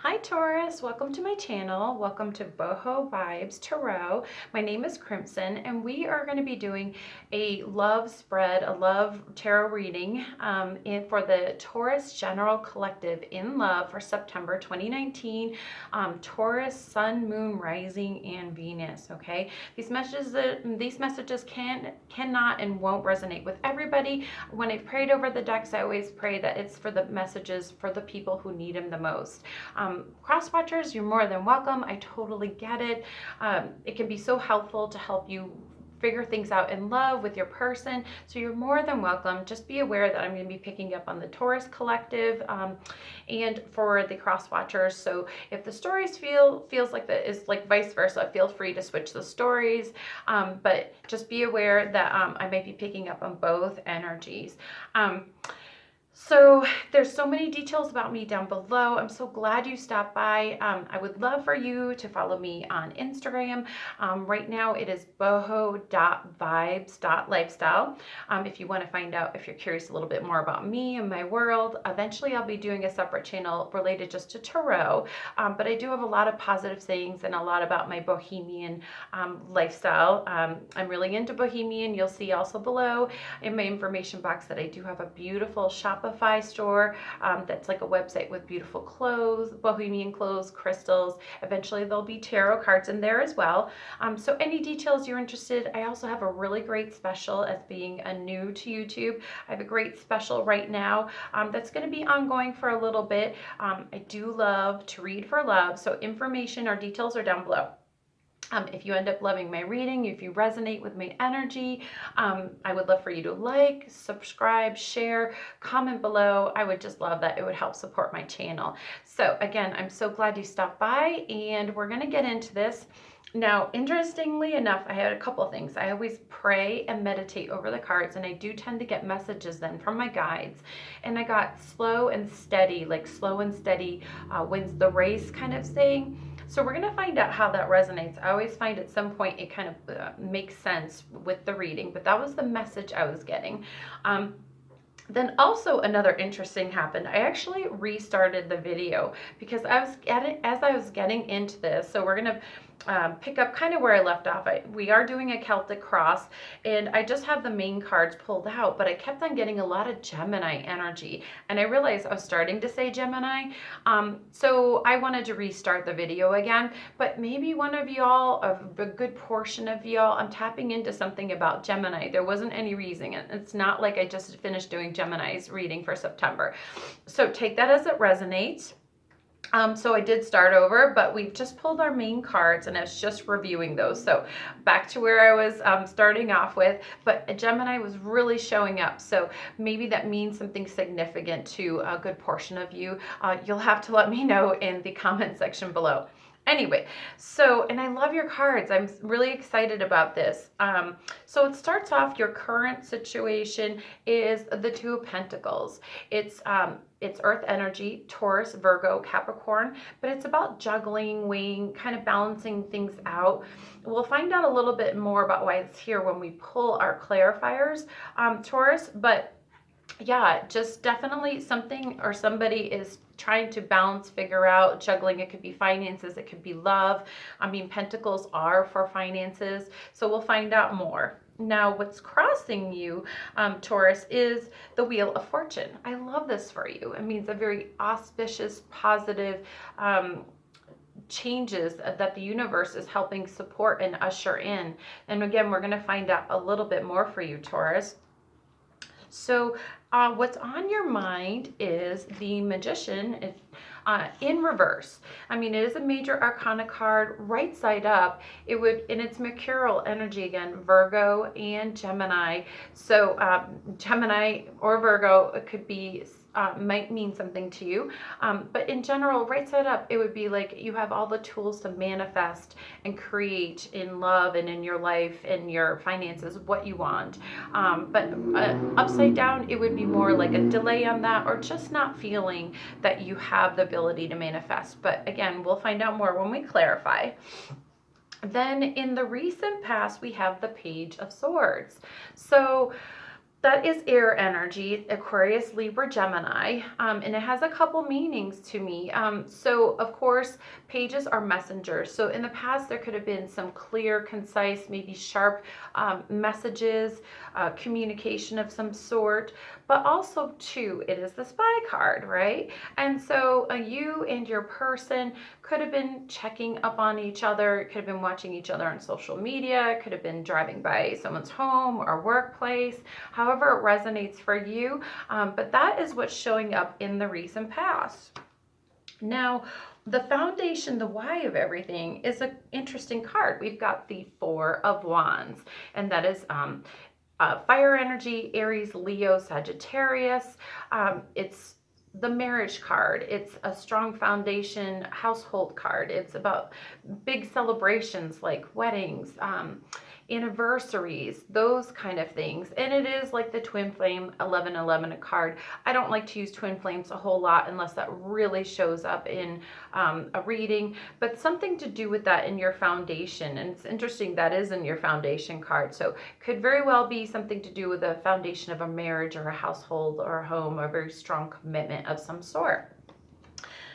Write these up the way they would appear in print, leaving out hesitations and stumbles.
Hi Taurus, welcome to my channel. Welcome to Boho Vibes Tarot. My name is Crimson and we are going to be doing a love spread, a love tarot reading for the Taurus General Collective in Love for September 2019. Taurus, Sun, Moon, Rising, and Venus. Okay, these messages cannot and won't resonate with everybody. When I've prayed over the decks, I always pray that it's for the messages for the people who need them the most. Cross watchers, you're more than welcome. I totally get it. It can be so helpful to help you figure things out in love with your person. So you're more than welcome. Just be aware that I'm going to be picking up on the Taurus collective and for the cross watchers. So if the stories feels like that is like vice versa, feel free to switch the stories. But just be aware that I might be picking up on both energies. So there's so many details about me down below. I'm so glad you stopped by. I would love for you to follow me on Instagram. Right now it is boho.vibes.lifestyle. If you want to find out, if you're curious a little bit more about me and my world, eventually I'll be doing a separate channel related just to tarot. But I do have a lot of positive sayings and a lot about my Bohemian lifestyle. I'm really into Bohemian. You'll see also below in my information box that I do have a beautiful Shopify store that's like a website with beautiful clothes, Bohemian clothes, crystals. Eventually there'll be tarot cards in there as well. So any details you're interested, I also have a really great special as being a new to YouTube. I have a great special right now that's going to be ongoing for a little bit. I do love to read for love, so information or details are down below. If you end up loving my reading, if you resonate with my energy, I would love for you to like, subscribe, share, comment below. I would just love that. It would help support my channel. So again, I'm so glad you stopped by and we're going to get into this. Now, interestingly enough, I had a couple things. I always pray and meditate over the cards, and I do tend to get messages then from my guides. And I got slow and steady, like slow and steady wins the race kind of saying. So we're going to find out how that resonates. I always find at some point it kind of makes sense with the reading, but that was the message I was getting. Then also another interesting happened. I actually restarted the video because as I was getting into this, so we're going to pick up kind of where I left off. We are doing a Celtic cross and I just have the main cards pulled out, but I kept on getting a lot of Gemini energy and I realized I was starting to say Gemini. So I wanted to restart the video again, but maybe one of y'all, a good portion of y'all, I'm tapping into something about Gemini. There wasn't any reason. It's not like I just finished doing Gemini's reading for September. So take that as it resonates. So I did start over, but we've just pulled our main cards and I was just reviewing those. So back to where I was starting off with, but Gemini was really showing up. So maybe that means something significant to a good portion of you. You'll have to let me know in the comment section below. Anyway, so, and I love your cards. I'm really excited about this. So it starts off, your current situation is the Two of Pentacles. It's Earth energy, Taurus, Virgo, Capricorn, but it's about juggling, weighing, kind of balancing things out. We'll find out a little bit more about why it's here when we pull our clarifiers, Taurus, but yeah, just definitely something or somebody is trying to balance, figure out, juggling. It could be finances, it could be love. I mean, pentacles are for finances, so we'll find out more. Now, what's crossing you, Taurus, is the Wheel of Fortune. I love this for you. It means a very auspicious, positive changes that the universe is helping support and usher in. And again, we're going to find out a little bit more for you, Taurus. So what's on your mind is the Magician in reverse. I mean, it is a major arcana card, right side up. It would, and it's Mercurial energy again, Virgo and Gemini. So Gemini or Virgo, it could be might mean something to you, but in general, right side up, it would be like you have all the tools to manifest and create in love and in your life and your finances what you want, but upside down, it would be more like a delay on that, or just not feeling that you have the ability to manifest. But again, we'll find out more when we clarify. Then in the recent past, we have the Page of Swords. So That is air energy, Aquarius, Libra, Gemini, and it has a couple meanings to me. So, of course, pages are messengers. So, in the past, there could have been some clear, concise, maybe sharp messages, communication of some sort. But also, too, it is the spy card, right? And so, you and your person could have been checking up on each other, could have been watching each other on social media, could have been driving by someone's home or workplace, however it resonates for you. But that is what's showing up in the recent past. Now, the foundation, the why of everything, is an interesting card. We've got the Four of Wands, and that is fire energy, Aries, Leo, Sagittarius. It's the marriage card. It's a strong foundation household card. It's about big celebrations like weddings, anniversaries, those kind of things. And it is like the twin flame 1111 card. I don't like to use twin flames a whole lot unless that really shows up in a reading, but something to do with that in your foundation. And it's interesting that is in your foundation card. So could very well be something to do with the foundation of a marriage or a household or a home, or a very strong commitment of some sort.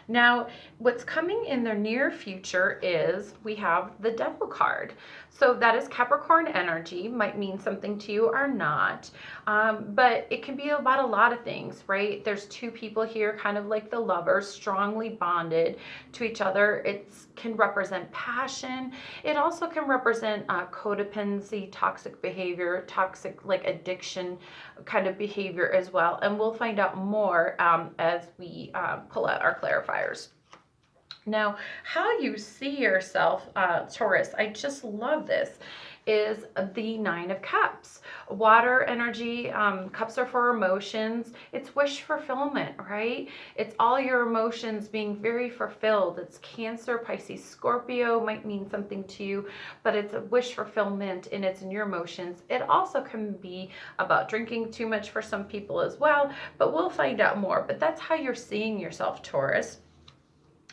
Now, what's coming in the near future is we have the Devil card. So that is Capricorn energy, might mean something to you or not, but it can be about a lot of things, right? There's two people here, kind of like the lovers, strongly bonded to each other. It can represent passion. It also can represent codependency, toxic behavior, toxic like addiction kind of behavior as well. And we'll find out more as we pull out our clarifiers. Now, how you see yourself, Taurus, I just love this, is the Nine of Cups. Water energy, cups are for emotions. It's wish fulfillment, right? It's all your emotions being very fulfilled. It's Cancer, Pisces, Scorpio might mean something to you, but it's a wish fulfillment and it's in your emotions. It also can be about drinking too much for some people as well, but we'll find out more. But that's how you're seeing yourself, Taurus.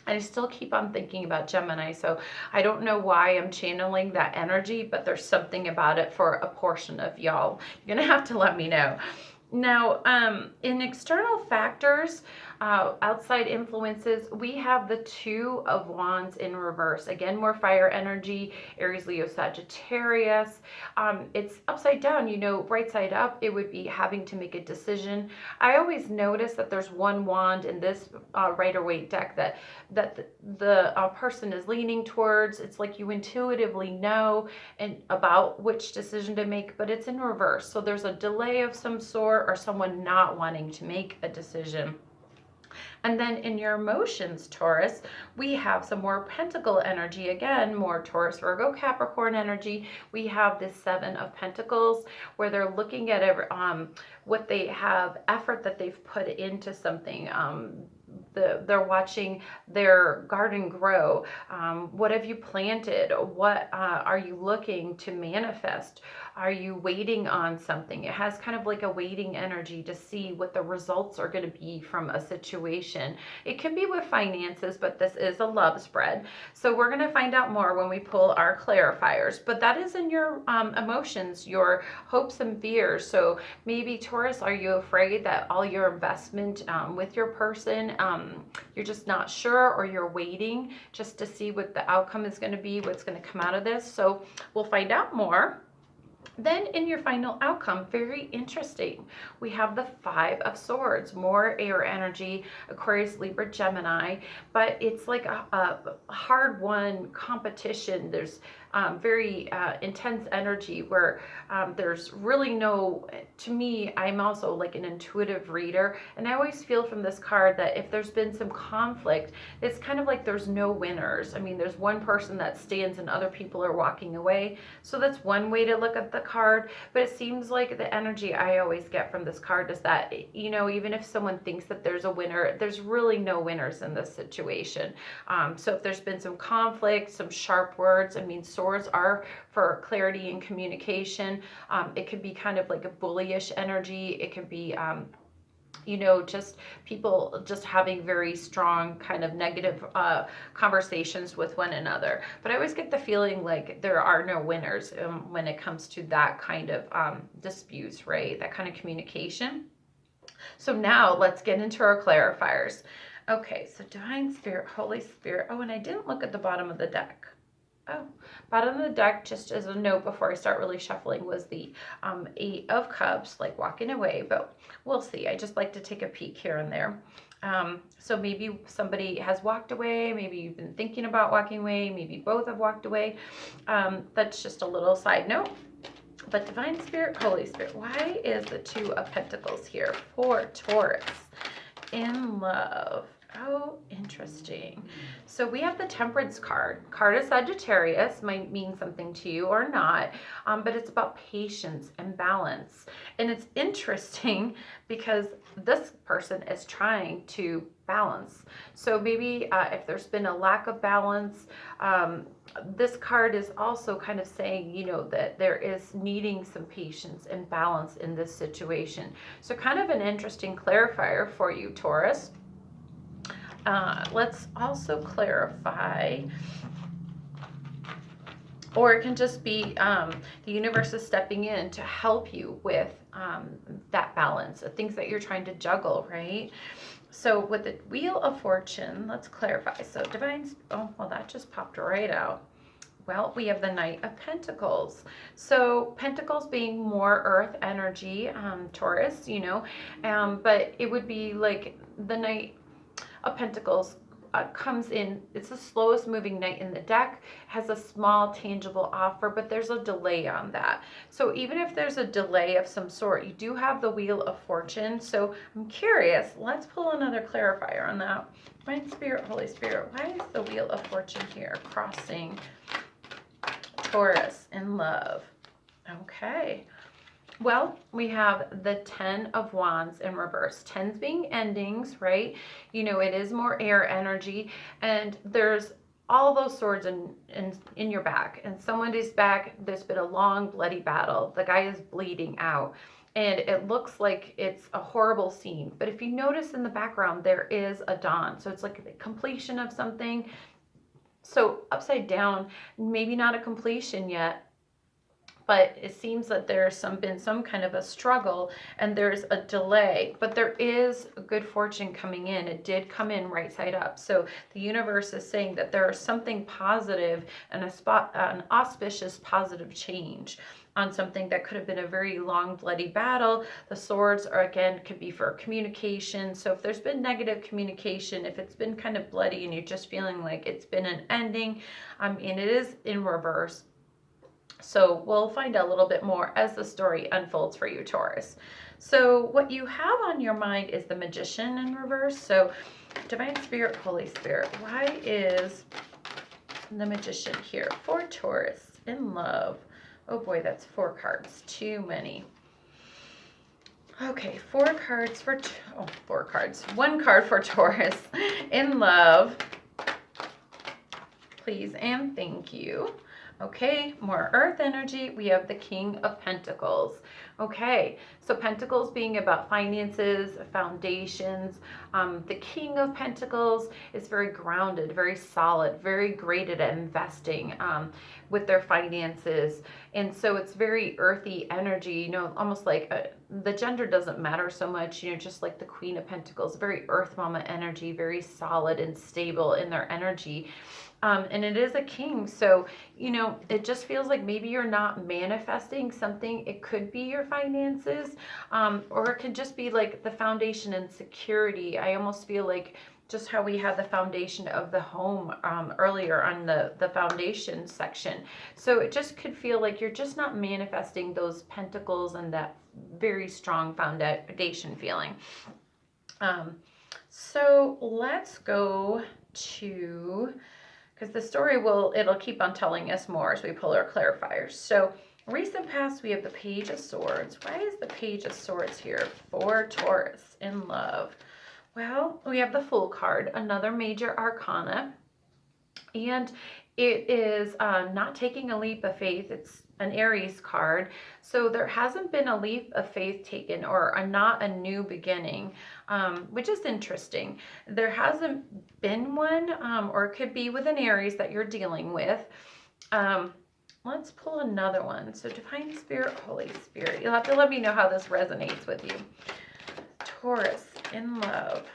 I still keep on thinking about Gemini, so I don't know why I'm channeling that energy, but there's something about it for a portion of y'all. You're gonna have to let me know. Now, in external factors, outside influences, we have the Two of Wands in reverse. Again, more fire energy, Aries, Leo, Sagittarius. It's upside down, you know, right side up, it would be having to make a decision. I always notice that there's one wand in this Rider-Waite deck that the person is leaning towards. It's like you intuitively know and about which decision to make, but it's in reverse. So there's a delay of some sort or someone not wanting to make a decision. And then in your emotions, Taurus, we have some more Pentacle energy. Again, more Taurus, Virgo, Capricorn energy. We have this Seven of Pentacles where they're looking at what they have, effort that they've put into something. They're watching their garden grow. What have you planted? What are you looking to manifest? Are you waiting on something? It has kind of like a waiting energy to see what the results are going to be from a situation. It can be with finances, but this is a love spread. So we're going to find out more when we pull our clarifiers. But that is in your emotions, your hopes and fears. So maybe, Taurus, are you afraid that all your investment with your person, you're just not sure, or you're waiting just to see what the outcome is going to be, what's going to come out of this? So we'll find out more. Then in your final outcome, very interesting, we have the Five of Swords, more air energy, Aquarius, Libra, Gemini, but it's like a hard-won competition. There's very intense energy where there's really no, to me, I'm also like an intuitive reader, and I always feel from this card that if there's been some conflict, it's kind of like there's no winners. I mean, there's one person that stands and other people are walking away. So that's one way to look at the card, but it seems like the energy I always get from this card is that, you know, even if someone thinks that there's a winner, there's really no winners in this situation. So if there's been some conflict, some sharp words, I mean, swords are for clarity and communication. It could be kind of like a bullyish energy. It could be you know, just people just having very strong kind of negative conversations with one another. But I always get the feeling like there are no winners when it comes to that kind of disputes, right? That kind of communication. So now let's get into our clarifiers. Okay, so Divine Spirit, Holy Spirit. Oh, and I didn't look at the bottom of the deck. Oh, bottom of the deck, just as a note before I start really shuffling, was the Eight of Cups, like walking away, but we'll see. I just like to take a peek here and there. So maybe somebody has walked away, maybe you've been thinking about walking away, maybe both have walked away. That's just a little side note. But Divine Spirit, Holy Spirit, why is the Two of Pentacles here for Taurus in love? Oh, interesting. So we have the Temperance card. Card of Sagittarius might mean something to you or not, but it's about patience and balance. And it's interesting because this person is trying to balance. So maybe if there's been a lack of balance, this card is also kind of saying, you know, that there is needing some patience and balance in this situation. So kind of an interesting clarifier for you, Taurus. Let's also clarify, or it can just be the universe is stepping in to help you with that balance, the things that you're trying to juggle, right? So with the Wheel of Fortune, let's clarify. So Divine, oh, well, that just popped right out. Well, we have the Knight of Pentacles. So Pentacles being more earth energy, Taurus, you know, but it would be like the Knight of Pentacles comes in, it's the slowest moving knight in the deck, has a small tangible offer, but there's a delay on that. So even if there's a delay of some sort, you do have the Wheel of Fortune. So I'm curious, let's pull another clarifier on that. Divine Spirit, Holy Spirit, why is the Wheel of Fortune here crossing Taurus in love? Okay. Well, we have the 10 of Wands in reverse. 10s being endings, right? You know, it is more air energy, and there's all those swords in your back, and somebody's back. There's been a long bloody battle. The guy is bleeding out, and it looks like it's a horrible scene. But if you notice in the background, there is a dawn. So it's like the completion of something. So upside down, maybe not a completion yet, but it seems that there's been some kind of a struggle and there's a delay, but there is a good fortune coming in. It did come in right side up. So the universe is saying that there is something positive and an auspicious positive change on something that could have been a very long bloody battle. The swords are, again, could be for communication. So if there's been negative communication, if it's been kind of bloody and you're just feeling like it's been an ending, and it is in reverse. So we'll find out a little bit more as the story unfolds for you, Taurus. So what you have on your mind is the Magician in reverse. So Divine Spirit, Holy Spirit, why is the Magician here for Taurus in love? Oh boy, that's 4 cards. Too many. Okay, 4 cards for, 4 cards. 1 card for Taurus in love. Please and thank you. Okay, more earth energy. We have the King of Pentacles. Okay, so Pentacles being about finances, foundations. The King of Pentacles is very grounded, very solid, very great at investing with their finances. And so it's very earthy energy, you know, almost like the gender doesn't matter so much, you know, just like the Queen of Pentacles, very earth mama energy, very solid and stable in their energy. And it is a king. So, you know, it just feels like maybe you're not manifesting something. It could be your finances, or it could just be like the foundation and security. I almost feel like just how we had the foundation of the home earlier on the foundation section. So it just could feel like you're just not manifesting those pentacles and that very strong foundation feeling. So let's go to, because the story it'll keep on telling us more as we pull our clarifiers. So recent past, we have the Page of Swords. Why is the Page of Swords here for Taurus in love? Well, we have the Fool card, another major arcana. And it is not taking a leap of faith. It's an Aries card. So there hasn't been a leap of faith taken, or not a new beginning, which is interesting. There hasn't been one, or it could be with an Aries that you're dealing with. Let's pull another one. So Divine Spirit, Holy Spirit. You'll have to let me know how this resonates with you. Taurus, in love.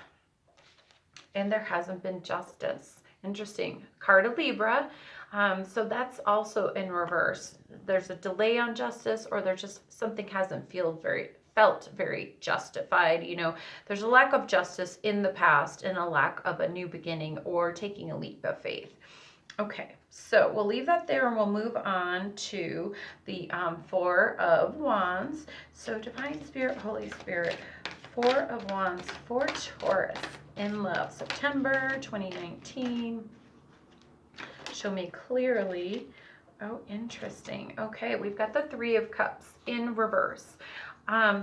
And there hasn't been justice. Interesting. Card of Libra. So that's also in reverse. There's a delay on justice, or there's just something hasn't felt very justified. You know, there's a lack of justice in the past and a lack of a new beginning or taking a leap of faith. Okay, so we'll leave that there and we'll move on to the Four of Wands. So Divine Spirit, Holy Spirit, Four of Wands for Taurus in love, September 2019. Show me clearly. Oh, interesting. Okay, we've got the Three of Cups in reverse.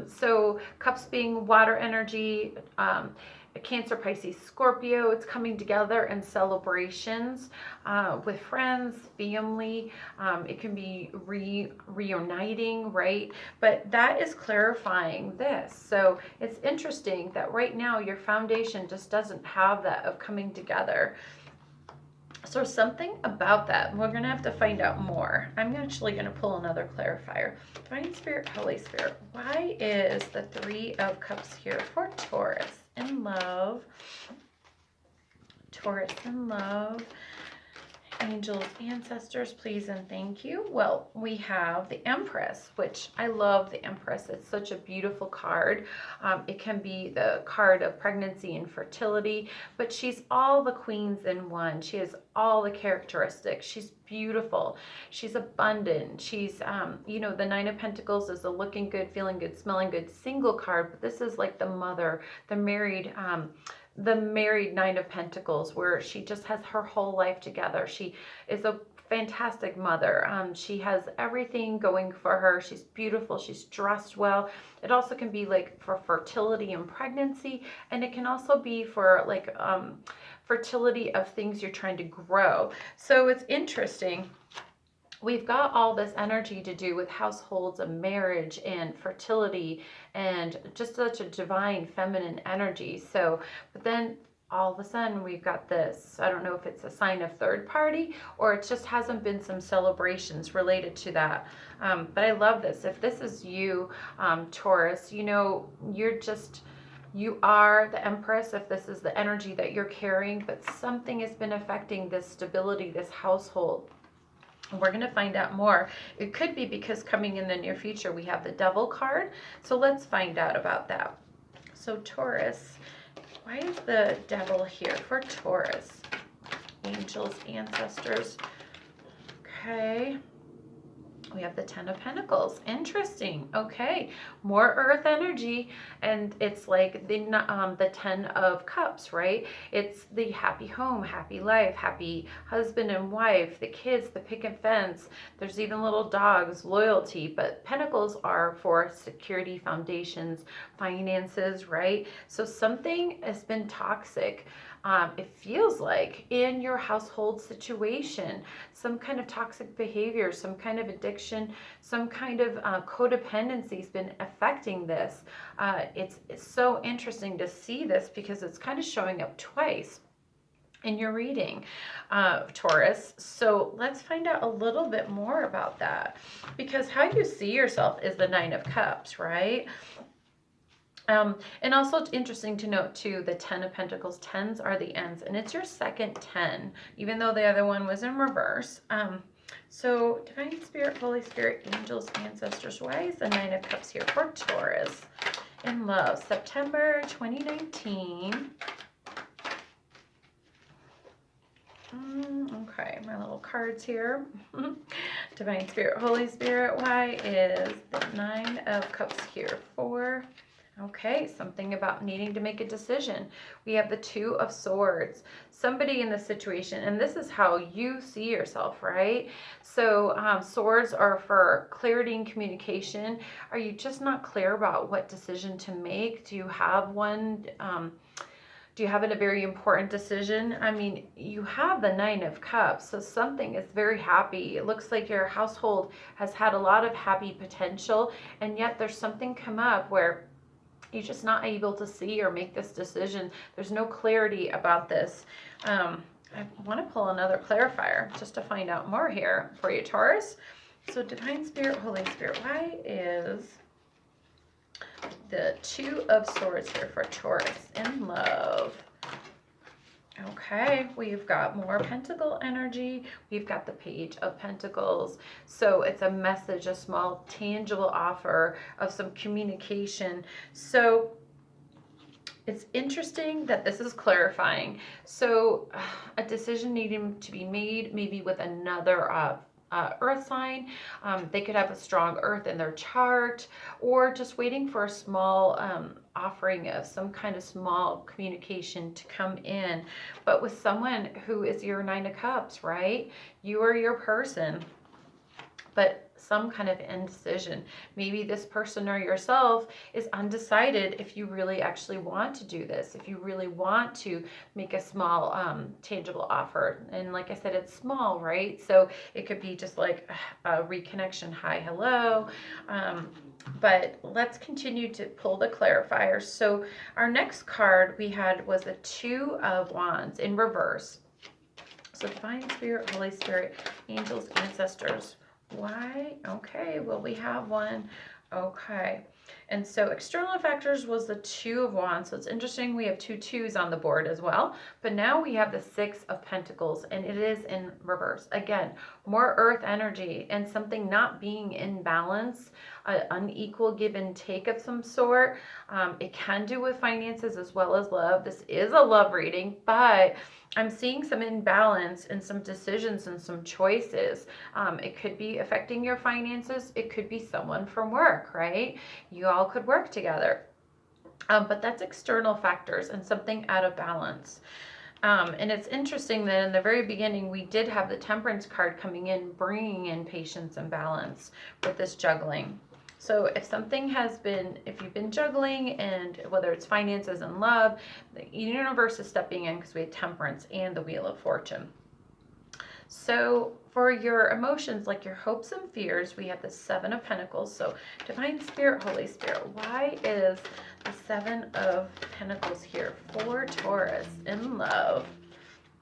So cups being water energy, Cancer, Pisces, Scorpio. It's coming together in celebrations with friends, family. It can be reuniting, right? But that is clarifying this. So it's interesting that right now your foundation just doesn't have that of coming together. So something about that, we're going to have to find out more. I'm actually going to pull another clarifier. Divine Spirit, Holy Spirit, why is the Three of Cups here for Taurus in love? Taurus in love. Angels, ancestors, please and thank you. Well, we have the Empress, which I love the Empress. It's such a beautiful card. It can be the card of pregnancy and fertility, but she's all the queens in one. She has all the characteristics. She's beautiful. She's abundant. She's, you know, the Nine of Pentacles is a looking good, feeling good, smelling good single card, but this is like the mother, the married Nine of Pentacles, where she just has her whole life together. She is a fantastic mother. She has everything going for her. She's beautiful. She's dressed well. It also can be like for fertility and pregnancy, and it can also be for like fertility of things you're trying to grow. So it's interesting. We've got all this energy to do with households and marriage and fertility and just such a divine feminine energy. So, but then all of a sudden we've got this. I don't know if it's a sign of third party or it just hasn't been some celebrations related to that. But I love this. If this is you, Taurus, you know, you are the Empress, if this is the energy that you're carrying, but something has been affecting this stability, this household. We're going to find out more. It could be because coming in the near future, we have the Devil card. So let's find out about that. So Taurus, why is the Devil here for Taurus? Angels, ancestors. Okay. We have the Ten of Pentacles. Interesting. Okay. More earth energy. And it's like the Ten of Cups, right? It's the happy home, happy life, happy husband and wife, the kids, the picket fence. There's even little dogs, loyalty. But Pentacles are for security, foundations, finances, right? So something has been toxic. It feels like in your household situation, some kind of toxic behavior, some kind of addiction, some kind of codependency has been affecting this. It's so interesting to see this because it's kind of showing up twice in your reading, Taurus. So let's find out a little bit more about that, because how you see yourself is the Nine of Cups, right? And also it's interesting to note too, the Ten of Pentacles, tens are the ends, and it's your second 10, even though the other one was in reverse. So Divine Spirit, Holy Spirit, angels, ancestors, why is the Nine of Cups here for Taurus in love? September 2019. Okay, my little cards here. Divine Spirit, Holy Spirit, why is the Nine of Cups here for? Okay, something about needing to make a decision. We have the Two of Swords. Somebody in this situation, and this is how you see yourself, right? So swords are for clarity and communication. Are you just not clear about what decision to make? Do you have one? Do you have a very important decision? I mean, you have the Nine of Cups, so something is very happy. It looks like your household has had a lot of happy potential, and yet there's something come up where you're just not able to see or make this decision. There's no clarity about this. I want to pull another clarifier just to find out more here for you, Taurus. So Divine Spirit, Holy Spirit, why is the Two of Swords here for Taurus in love? Okay, we've got more Pentacle energy. We've got the Page of Pentacles. So it's a message, a small tangible offer of some communication. So it's interesting that this is clarifying. So a decision needing to be made, maybe with another earth sign. They could have a strong earth in their chart, or just waiting for a small offering of some kind of small communication to come in. But with someone who is your Nine of Cups, right? You are your person, but some kind of indecision. Maybe this person or yourself is undecided if you really actually want to do this, if you really want to make a small tangible offer. And like I said, it's small, right? So it could be just like a reconnection, hi, hello. But let's continue to pull the clarifiers. So our next card we had was the Two of Wands in reverse. So Divine Spirit, Holy Spirit, angels, ancestors. Why? Okay, well, we have one. Okay. And so external factors was the Two of Wands. So it's interesting. We have two twos on the board as well. But now we have the Six of Pentacles, and it is in reverse. Again, more earth energy and something not being in balance, an unequal give and take of some sort. It can do with finances as well as love. This is a love reading, but I'm seeing some imbalance and some decisions and some choices. It could be affecting your finances. It could be someone from work, right? You all could work together. But that's external factors and something out of balance. And it's interesting that in the very beginning, we did have the Temperance card coming in, bringing in patience and balance with this juggling. So if something has been, if you've been juggling, and whether it's finances and love, the universe is stepping in because we have Temperance and the Wheel of Fortune. So for your emotions, like your hopes and fears, we have the Seven of Pentacles. So Divine Spirit, Holy Spirit, why is the Seven of Pentacles here for Taurus in love?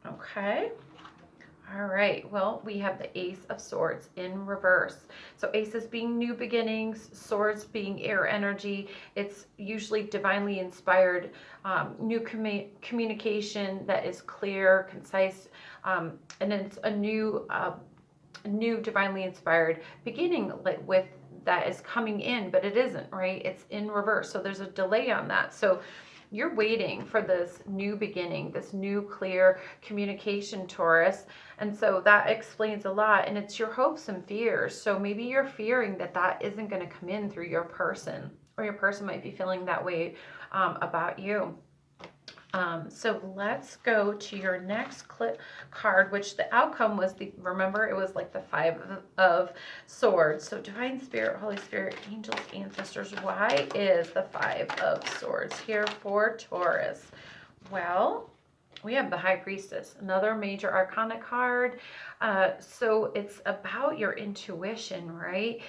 Okay. All right, well, we have the Ace of Swords in reverse. So aces being new beginnings, swords being air energy. It's usually divinely inspired, new communication that is clear, concise, and it's a new divinely inspired beginning, like with that is coming in, but it isn't, right? It's in reverse. So there's a delay on that. So you're waiting for this new beginning, this new clear communication, Taurus. And so that explains a lot. And it's your hopes and fears. So maybe you're fearing that that isn't going to come in through your person, or your person might be feeling that way about you. So let's go to your next card, which the outcome was remember, it was like the Five of Swords. So Divine Spirit, Holy Spirit, angels, ancestors, why is the Five of Swords here for Taurus? Well, we have the High Priestess, another major arcana card. So it's about your intuition, right?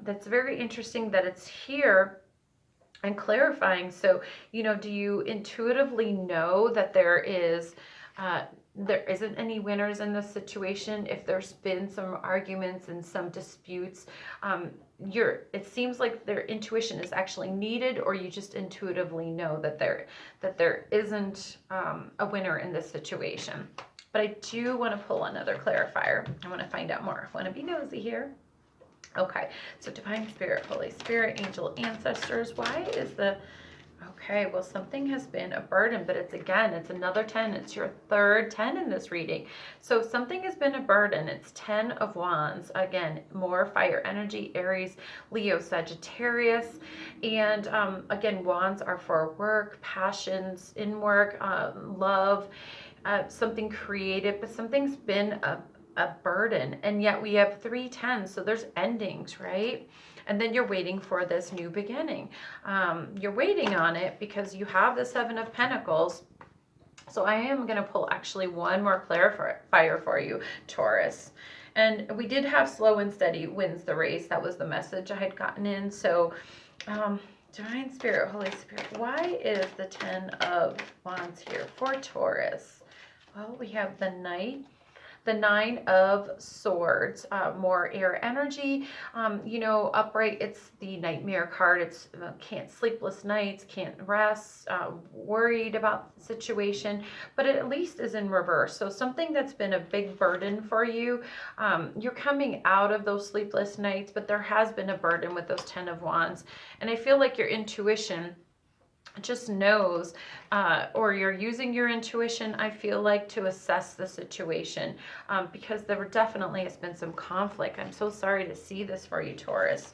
That's very interesting that it's here and clarifying. So, do you intuitively know that there isn't any winners in this situation? If there's been some arguments and some disputes, it seems like their intuition is actually needed, or you just intuitively know that there isn't a winner in this situation. But I do want to pull another clarifier. I want to find out more. I want to be nosy here. Okay, so Divine Spirit, Holy Spirit, angel, ancestors, why is okay, well, something has been a burden, but it's another 10. It's your third 10 in this reading. So something has been a burden. It's 10 of Wands. Again, more fire energy, Aries, Leo, Sagittarius. And again, Wands are for work, passions, in work, love, something creative, but something's been a burden, and yet we have 3 10s, so there's endings, right? And then you're waiting for this new beginning. You're waiting on it because you have the Seven of Pentacles, So I am going to pull actually one more clarifier for you, Taurus. And we did have slow and steady wins the race. That was the message I had gotten in. So Divine Spirit, Holy Spirit, why is the 10 of Wands here for Taurus? Well, we have the Knight, the 9 of Swords, more air energy, upright. It's the nightmare card. It's can't sleepless nights, can't rest, worried about the situation, but it at least is in reverse. So something that's been a big burden for you, you're coming out of those sleepless nights, but there has been a burden with those 10 of Wands. And I feel like your intuition just knows, or you're using your intuition, I feel like, to assess the situation, because there definitely has been some conflict. I'm so sorry to see this for you, Taurus.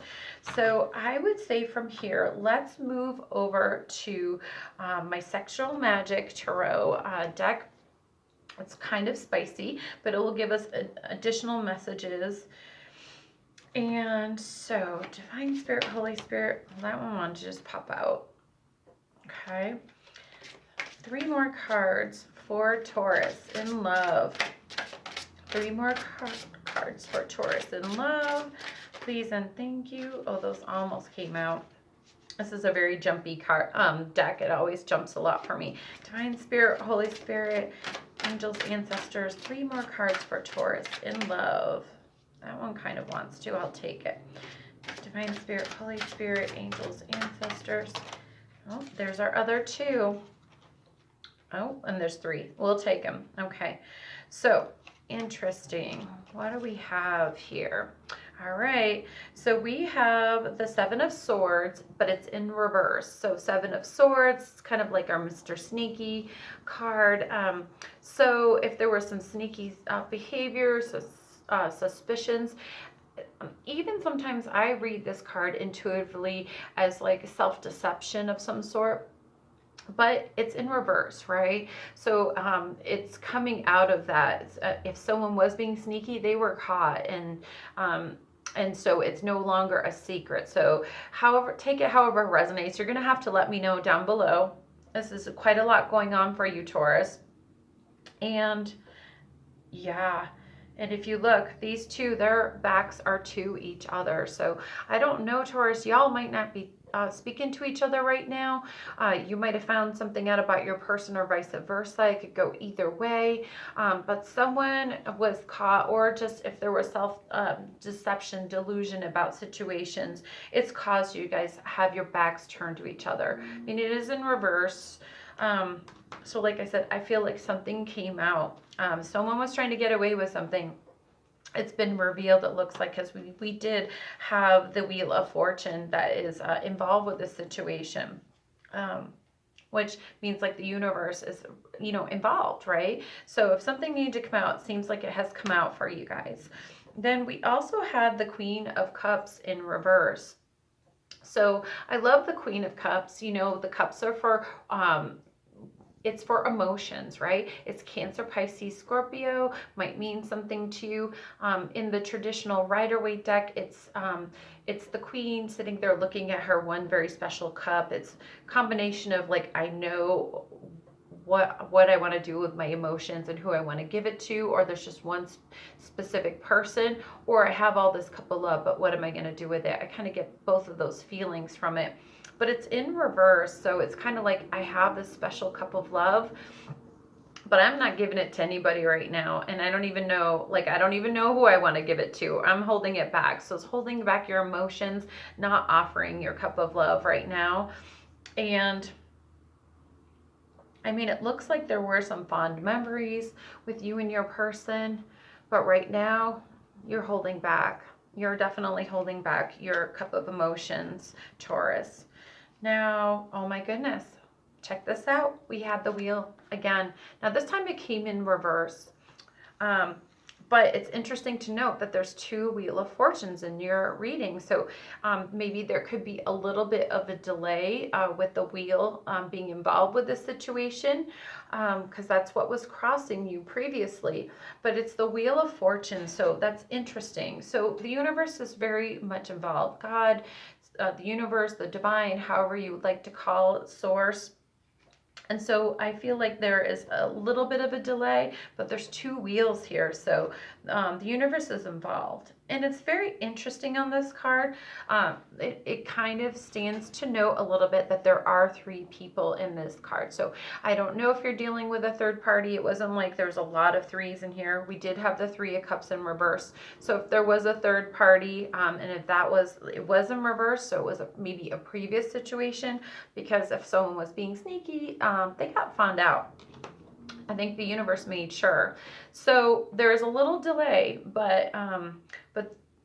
So I would say from here, let's move over to my Sexual Magic Tarot deck. It's kind of spicy, but it will give us additional messages. And so Divine Spirit, Holy Spirit, that one wanted to just pop out. Okay, 3 more cards for Taurus in love. 3 more cards for Taurus in love. Please and thank you. Oh, those almost came out. This is a very jumpy card deck. It always jumps a lot for me. Divine Spirit, Holy Spirit, angels, ancestors. 3 more cards for Taurus in love. That one kind of wants to. I'll take it. Divine Spirit, Holy Spirit, angels, ancestors. Oh, there's our other 2. Oh, and there's 3. We'll take them. Okay. So, interesting. What do we have here? All right. So we have the 7 of Swords, but it's in reverse. So 7 of Swords, kind of like our Mr. Sneaky card. So if there were some sneaky behaviors, suspicions, even sometimes I read this card intuitively as like self-deception of some sort, but it's in reverse, right? So it's coming out of that. If someone was being sneaky, they were caught, and so it's no longer a secret. So take it however it resonates. You're going to have to let me know down below. This is quite a lot going on for you, Taurus. And yeah. And if you look, these 2, their backs are to each other. So I don't know, Taurus, y'all might not be speaking to each other right now. You might have found something out about your person or vice versa. It could go either way. But someone was caught, or just if there was self-deception, delusion about situations, it's caused you guys have your backs turned to each other. I mean, it is in reverse. So like I said, I feel like something came out. Someone was trying to get away with something. It's been revealed, it looks like, because we did have the Wheel of Fortune that is involved with this situation, which means like the universe is, involved, right? So if something needed to come out, it seems like it has come out for you guys. Then we also had the Queen of Cups in reverse. So I love the Queen of Cups. The cups are for it's for emotions, right? It's Cancer, Pisces, Scorpio, might mean something to you. In the traditional Rider-Waite deck, it's the Queen sitting there looking at her one very special cup. It's a combination of like, I know what I want to do with my emotions and who I want to give it to, or there's just one specific person, or I have all this cup of love, but what am I going to do with it? I kind of get both of those feelings from it. But it's in reverse, so it's kind of like I have this special cup of love, but I'm not giving it to anybody right now, and I don't even know who I want to give it to. I'm holding it back. So it's holding back your emotions, not offering your cup of love right now. And I mean, it looks like there were some fond memories with you and your person, but right now you're holding back. You're definitely holding back your cup of emotions, Taurus. Now, oh my goodness, check this out. We had the wheel again. Now this time it came in reverse. But it's interesting to note that there's 2 Wheel of Fortunes in your reading. So maybe there could be a little bit of a delay with the wheel being involved with this situation, because that's what was crossing you previously. But it's the Wheel of Fortune, so that's interesting. So the universe is very much involved. God, the universe, the divine, however you would like to call it, source. And so I feel like there is a little bit of a delay, but there's two wheels here. So the universe is involved. And it's very interesting on this card. It kind of stands to note a little bit that there are three people in this card. So I don't know if you're dealing with a third party. It wasn't like there's a lot of threes in here. We did have the Three of Cups in reverse. So if there was a third party, and if it was in reverse, so it was maybe a previous situation, because if someone was being sneaky, they got found out. I think the universe made sure. So there is a little delay, but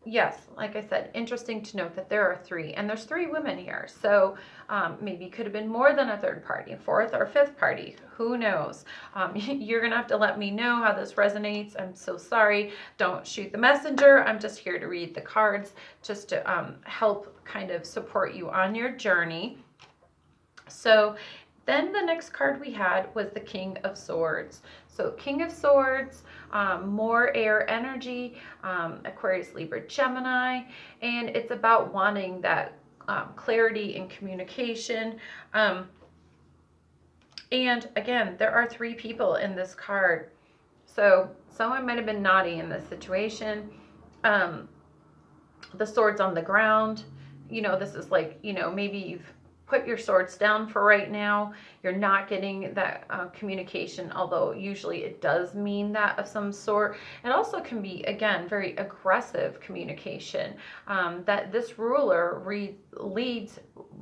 yes, like I said, interesting to note that there are three, and there's three women here. So maybe it could have been more than a third party, fourth or fifth party. Who knows? You're going to have to let me know how this resonates. I'm so sorry. Don't shoot the messenger. I'm just here to read the cards, just to help kind of support you on your journey. So then the next card we had was the King of Swords. So King of Swords, more air energy, Aquarius, Libra, Gemini, and it's about wanting that clarity and communication. And again, there are three people in this card. So someone might have been naughty in this situation. The swords on the ground, this is like, maybe you've put your swords down for right now. You're not getting that communication, although usually it does mean that of some sort. It also can be, again, very aggressive communication, that this ruler leads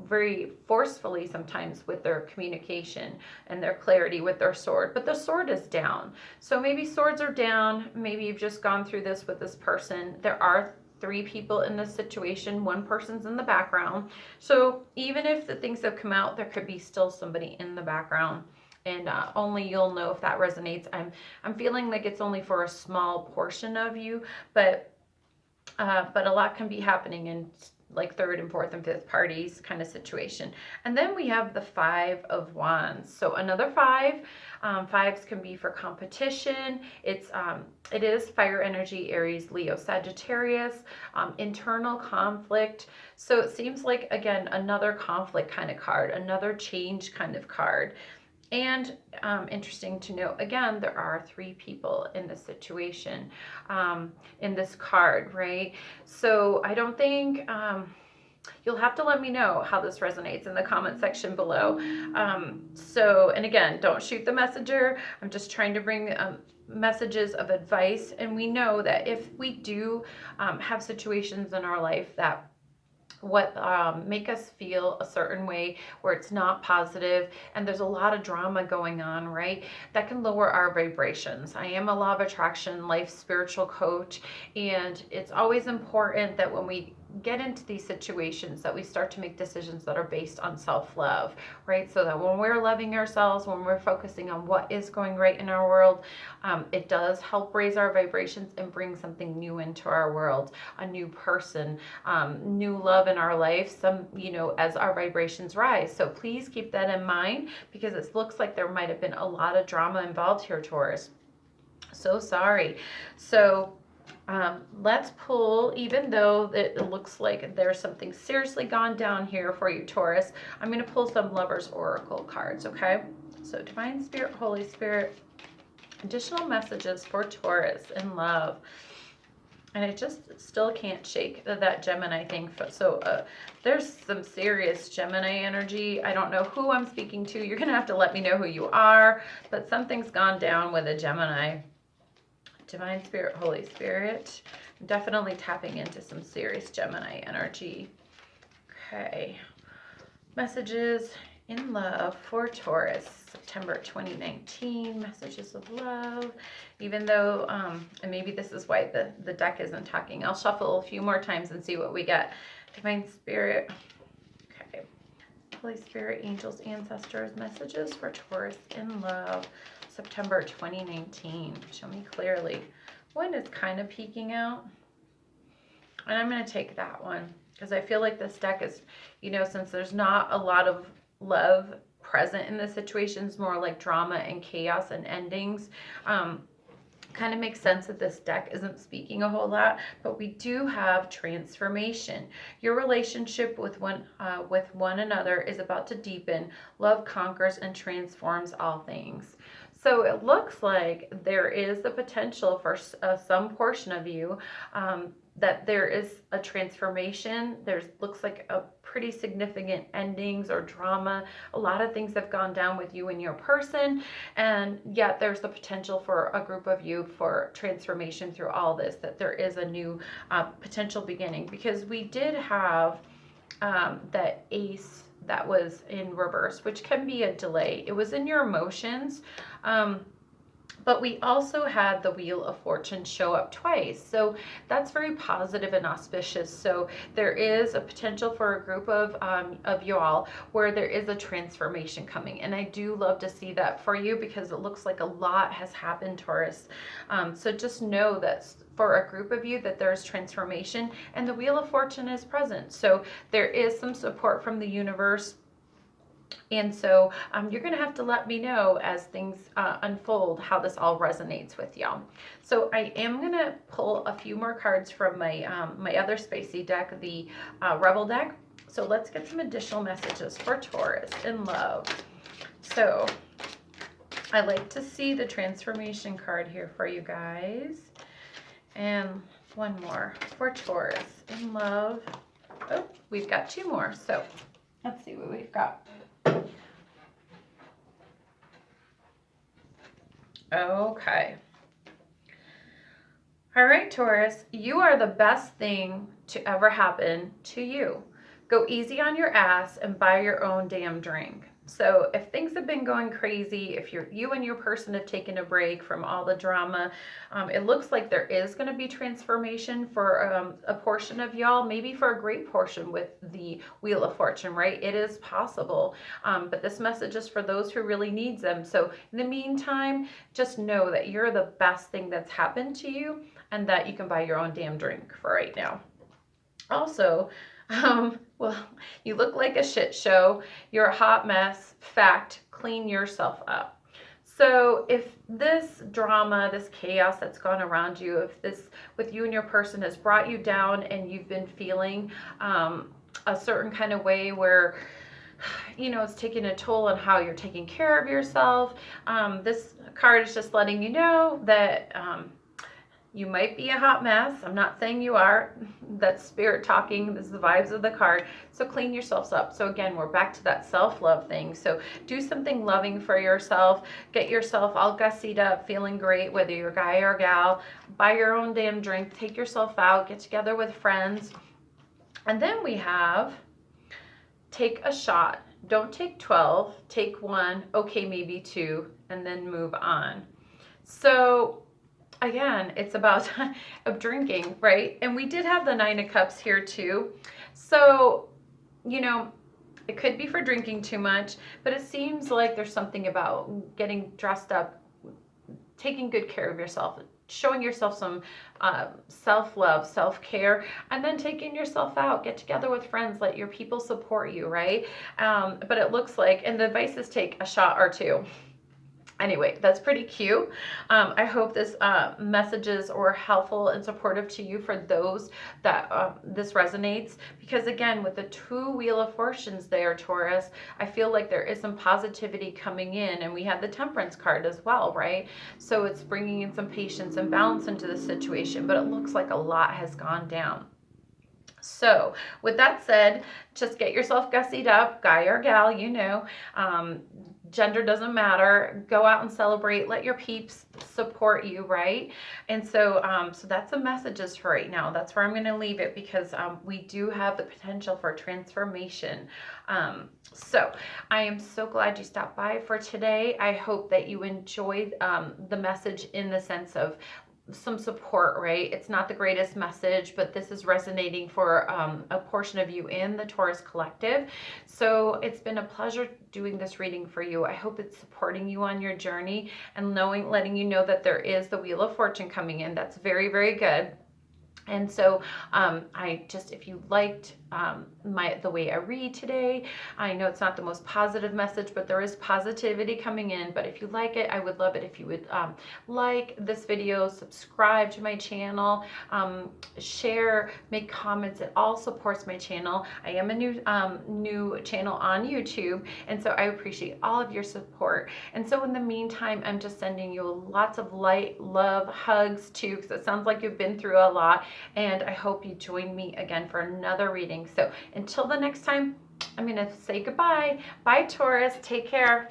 very forcefully sometimes with their communication and their clarity with their sword, but the sword is down. So maybe swords are down. Maybe you've just gone through this with this person. There are three people in this situation. One person's in the background. So even if the things have come out, there could be still somebody in the background. And only you'll know if that resonates. I'm feeling like it's only for a small portion of you, but a lot can be happening in like third and fourth and fifth parties kind of situation. And then we have the Five of Wands. So another five. Fives can be for competition. It is fire energy, Aries, Leo, Sagittarius, internal conflict. So it seems like, again, another conflict kind of card, another change kind of card. And interesting to note, again, there are three people in this situation, in this card, right? So I don't think, you'll have to let me know how this resonates in the comment section below. And again, don't shoot the messenger. I'm just trying to bring messages of advice. And we know that if we do have situations in our life that make us feel a certain way where it's not positive and there's a lot of drama going on, right? That can lower our vibrations. I am a law of attraction life spiritual coach, and it's always important that when we get into these situations that we start to make decisions that are based on self-love, right? So that when we're loving ourselves, when we're focusing on what is going right in our world, it does help raise our vibrations and bring something new into our world, a new person, new love in our life, as our vibrations rise. So please keep that in mind, because it looks like there might have been a lot of drama involved here, Taurus. So sorry. So let's pull, even though it looks like there's something seriously gone down here for you, Taurus, I'm going to pull some Lovers Oracle cards, okay? So Divine Spirit, Holy Spirit, additional messages for Taurus in love. And I just still can't shake that Gemini thing. So there's some serious Gemini energy. I don't know who I'm speaking to. You're going to have to let me know who you are, but something's gone down with a Gemini. Divine Spirit, Holy Spirit. I'm definitely tapping into some serious Gemini energy. Okay. Messages in love for Taurus, September 2019. Messages of love. Even though, and maybe this is why the deck isn't talking. I'll shuffle a few more times and see what we get. Divine Spirit. Okay. Holy Spirit, angels, ancestors, messages for Taurus in love. September 2019. Show me clearly. One is kind of peeking out. And I'm going to take that one because I feel like this deck is, since there's not a lot of love present in the situations, more like drama and chaos and endings. Kind kind of makes sense that this deck isn't speaking a whole lot, but we do have transformation. Your relationship with one another is about to deepen. Love conquers and transforms all things. So it looks like there is the potential for some portion of you that there is a transformation. Looks like a pretty significant endings or drama. A lot of things have gone down with you and your person, and yet there's the potential for a group of you for transformation through all this, that there is a new potential beginning, because we did have that ace that was in reverse, which can be a delay. It was in your emotions. But we also had the Wheel of Fortune show up twice. So that's very positive and auspicious. So there is a potential for a group of you all where there is a transformation coming. And I do love to see that for you, because it looks like a lot has happened, Taurus. So just know that for a group of you that there's transformation, and the Wheel of Fortune is present. So there is some support from the universe. And so you're going to have to let me know as things unfold how this all resonates with y'all. So I am going to pull a few more cards from my my other spacey deck, the Rebel deck. So let's get some additional messages for Taurus in love. So I like to see the transformation card here for you guys. And one more for Taurus in love. Oh, we've got two more. So let's see what we've got. Okay. All right, Taurus, you are the best thing to ever happen to you. Go easy on your ass and buy your own damn drink. So if things have been going crazy, if you and your person have taken a break from all the drama, it looks like there is going to be transformation for a portion of y'all, maybe for a great portion with the Wheel of Fortune, right? It is possible. But this message is for those who really needs them. So in the meantime, just know that you're the best thing that's happened to you, and that you can buy your own damn drink for right now. Also, well, you look like a shit show. You're a hot mess. Fact, clean yourself up. So if this drama, this chaos that's gone around you, if this with you and your person has brought you down, and you've been feeling a certain kind of way where, you know, it's taking a toll on how you're taking care of yourself, this card is just letting you know that you might be a hot mess. I'm not saying you are. That's spirit talking. This is the vibes of the card. So clean yourselves up. So again, we're back to that self-love thing. So do something loving for yourself. Get yourself all gussied up, feeling great, whether you're a guy or a gal. Buy your own damn drink. Take yourself out. Get together with friends. And then we have take a shot. Don't take 12. Take one. Okay, maybe two. And then move on. So again, it's about of drinking, right? And we did have the 9 of Cups here too. So, you know, it could be for drinking too much, but it seems like there's something about getting dressed up, taking good care of yourself, showing yourself some self-love, self-care, and then taking yourself out. Get together with friends. Let your people support you, right? But it looks like, and the advice is take a shot or two. Anyway, that's pretty cute. I hope this messages were helpful and supportive to you for those that this resonates. Because again, with the 2 Wheel of Fortunes there, Taurus, I feel like there is some positivity coming in. And we have the Temperance card as well, right? So it's bringing in some patience and balance into the situation. But it looks like a lot has gone down. So with that said, just get yourself gussied up, guy or gal, you know. Gender doesn't matter. Go out and celebrate. Let your peeps support you, right? And so so that's the messages for right now. That's where I'm going to leave it, because we do have the potential for transformation. So I am so glad you stopped by for today. I hope that you enjoyed the message in the sense of some support, right? It's not the greatest message, but this is resonating for a portion of you in the Taurus collective. So it's been a pleasure doing this reading for you. I hope it's supporting you on your journey and letting you know that there is the Wheel of Fortune coming in. That's very, very good. And so if you liked the way I read today. I know it's not the most positive message, but there is positivity coming in. But if you like it, I would love it if you would like this video, subscribe to my channel, share, make comments. It all supports my channel. I am a new channel on YouTube, and so I appreciate all of your support. And so in the meantime, I'm just sending you lots of light, love, hugs too, because it sounds like you've been through a lot, and I hope you join me again for another reading. So until the next time, I'm going to say goodbye. Bye, Taurus. Take care.